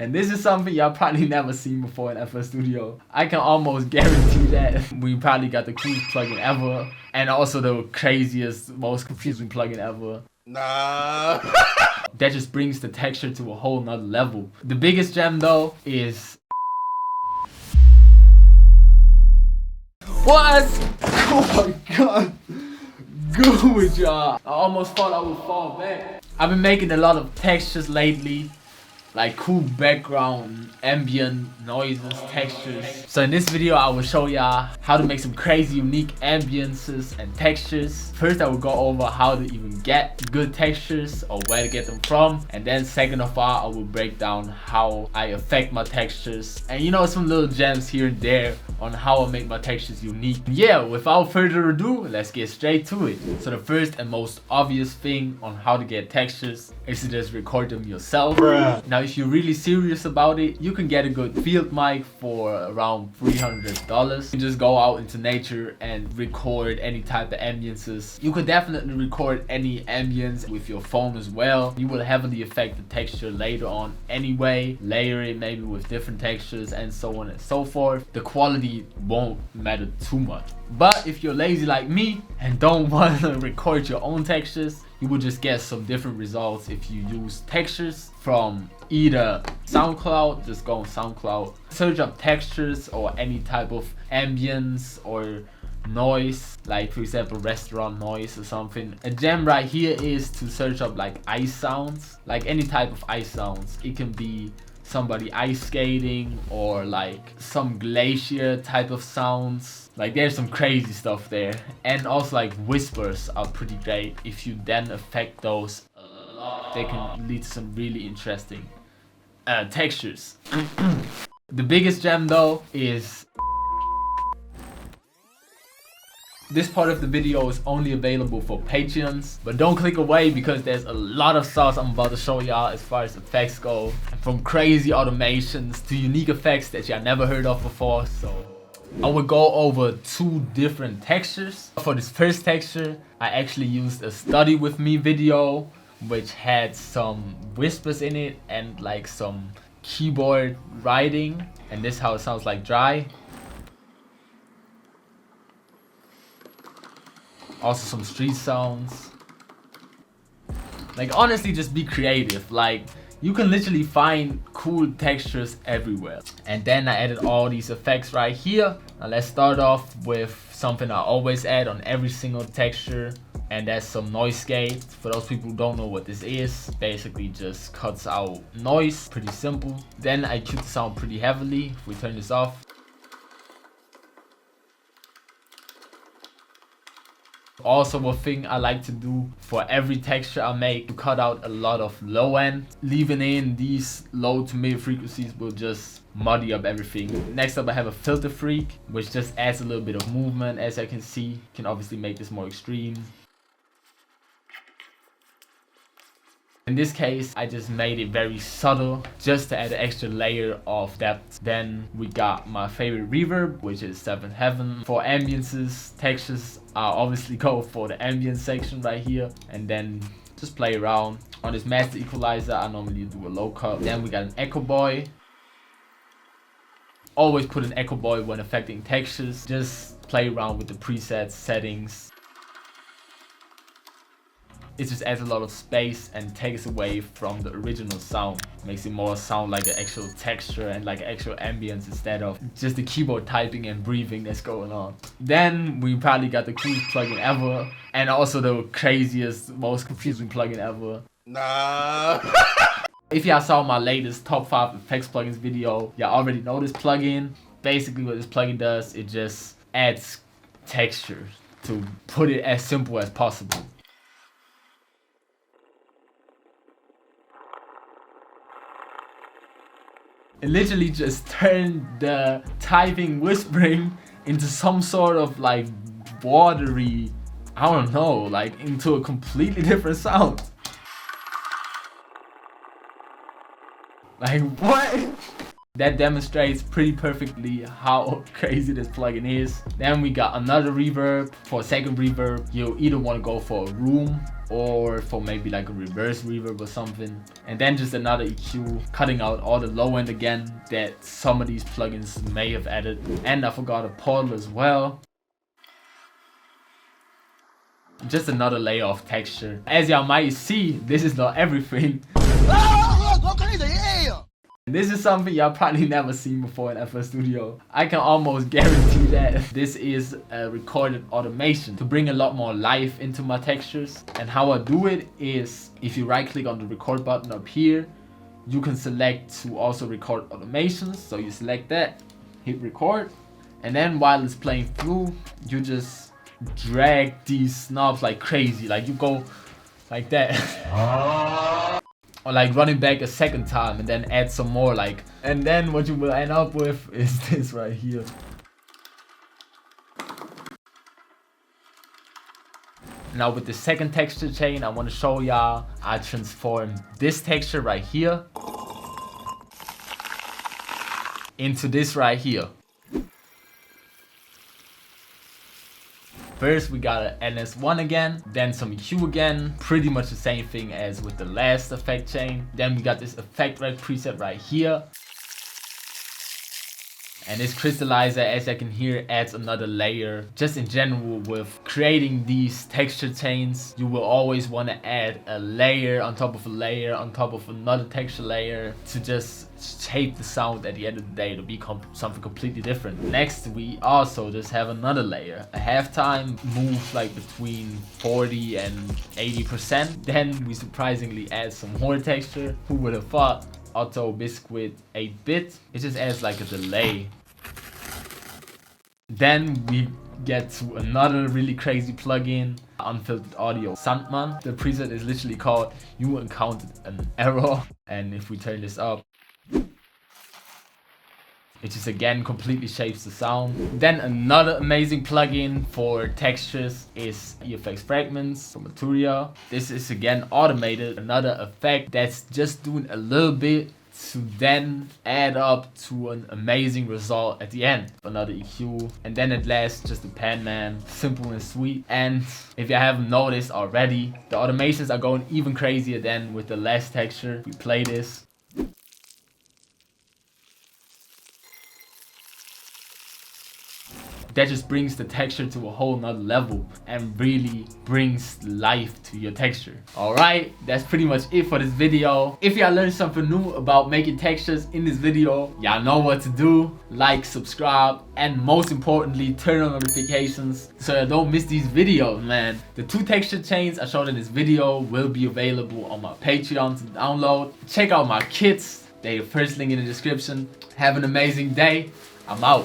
And this is something y'all probably never seen before in FL Studio. I can almost guarantee that we probably got the coolest plugin ever. And also the craziest, most confusing plugin ever. Nah. That just brings the texture to a whole nother level. The biggest gem though is... What? Oh my god. Good with y'all. I almost thought I would fall back. I've been making a lot of textures lately. Like cool background, ambient noises, textures. So in this video I will show y'all how to make some crazy unique ambiences and textures. First I will go over how to even get good textures or where to get them from. And then second of all I will break down how I affect my textures. And you know, some little gems here and there on how I make my textures unique. Yeah, without further ado, let's get straight to it. So the first and most obvious thing on how to get textures is to just record them yourself. Bruh. Now if you're really serious about it, you can get a good field mic for around $300. You just go out into nature and record any type of ambiences. You could definitely record any ambience with your phone as well. You will heavily affect the texture later on anyway. Layer it maybe with different textures and so on and so forth. The quality won't matter too much. But if you're lazy like me and don't want to record your own textures, you will just get some different results if you use textures from either SoundCloud. Just go on SoundCloud, search up textures or any type of ambience or noise, like for example restaurant noise or something. A gem right here is to search up like ice sounds, like any type of ice sounds. It can be somebody ice skating or like some glacier type of sounds. Like there's some crazy stuff there. And also like whispers are pretty great. If you then affect those a lot, they can lead to some really interesting textures. The biggest gem though is... This part of the video is only available for Patreons, but don't click away because there's a lot of sauce I'm about to show y'all as far as effects go. From crazy automations to unique effects that y'all never heard of before. So I will go over two different textures. For this first texture, I actually used a study with me video, which had some whispers in it and like some keyboard writing. And this is how it sounds like dry. Also some street sounds. Like honestly, just be creative. Like you can literally find cool textures everywhere. And then I added all these effects right here. Now let's start off with something I always add on every single texture, and that's some noise gate. For those people who don't know what this is, basically just cuts out noise. Pretty simple. Then I cue the sound pretty heavily. If we turn this off, also a thing I like to do for every texture I make, to cut out a lot of low end. Leaving in these low to mid frequencies will just muddy up everything. Next up I have a filter freak, which just adds a little bit of movement. As I can see, can obviously make this more extreme. In this case, I just made it very subtle just to add an extra layer of depth. Then we got my favorite reverb, which is 7th Heaven. For ambiences, textures, I'll obviously go for the ambient section right here and then just play around. On this master equalizer, I normally do a low cut. Then we got an echo boy. Always put an echo boy when affecting textures. Just play around with the presets, settings. It just adds a lot of space and takes away from the original sound. Makes it more sound like an actual texture and like actual ambience instead of just the keyboard typing and breathing that's going on. Then we probably got the coolest plugin ever, and also the craziest, most confusing plugin ever. Nah. If y'all saw my latest top 5 effects plugins video, y'all already know this plugin. Basically what this plugin does, it just adds texture, to put it as simple as possible. It literally just turned the typing whispering into some sort of like watery, I don't know, like into a completely different sound. Like what? That demonstrates pretty perfectly how crazy this plugin is. Then we got another reverb. For a second reverb, you either want to go for a room or for maybe like a reverse reverb or something. And then just another EQ, cutting out all the low end again that some of these plugins may have added. And I forgot a portal as well. Just another layer of texture. As y'all might see, this is not everything. This is something y'all probably never seen before in FL Studio. I can almost guarantee that this is a recorded automation to bring a lot more life into my textures. And how I do it is, if you right click on the record button up here, you can select to also record automations. So you select that, hit record, and then while it's playing through, you just drag these knobs like crazy. Like you go like that. Or like running back a second time and then add some more, like, and then what you will end up with is this right here. Now with the second texture chain, I want to show y'all I transform this texture right here into this right here. First we got an NS1 again, then some EQ again, pretty much the same thing as with the last effect chain. Then we got this effect rec preset right here. And this crystallizer, as I can hear, adds another layer. Just in general, with creating these texture chains, you will always want to add a layer on top of a layer on top of another texture layer to just shape the sound at the end of the day to be something completely different. Next, we also just have another layer. A halftime moves like between 40 and 80%. Then we surprisingly add some more texture. Who would have thought? Auto Biscuit 8-bit. It just adds like a delay. Then we get to another really crazy plugin, unfiltered audio Sandman. The preset is literally called You Encountered an Error. And if we turn this up, it just again completely shapes the sound. Then another amazing plugin for textures is EFX Fragments from Maturia. This is again automated, another effect that's just doing a little bit to then add up to an amazing result at the end. Another EQ, and then at last just a pan man, simple and sweet. And if you haven't noticed already, the automations are going even crazier than with the last texture. We play this. That just brings the texture to a whole nother level and really brings life to your texture. Alright, that's pretty much it for this video. If y'all learned something new about making textures in this video, y'all know what to do. Like, subscribe, and most importantly, turn on notifications so you don't miss these videos, man. The 2 texture chains I showed in this video will be available on my Patreon to download. Check out my kits. They're the first link in the description. Have an amazing day. I'm out.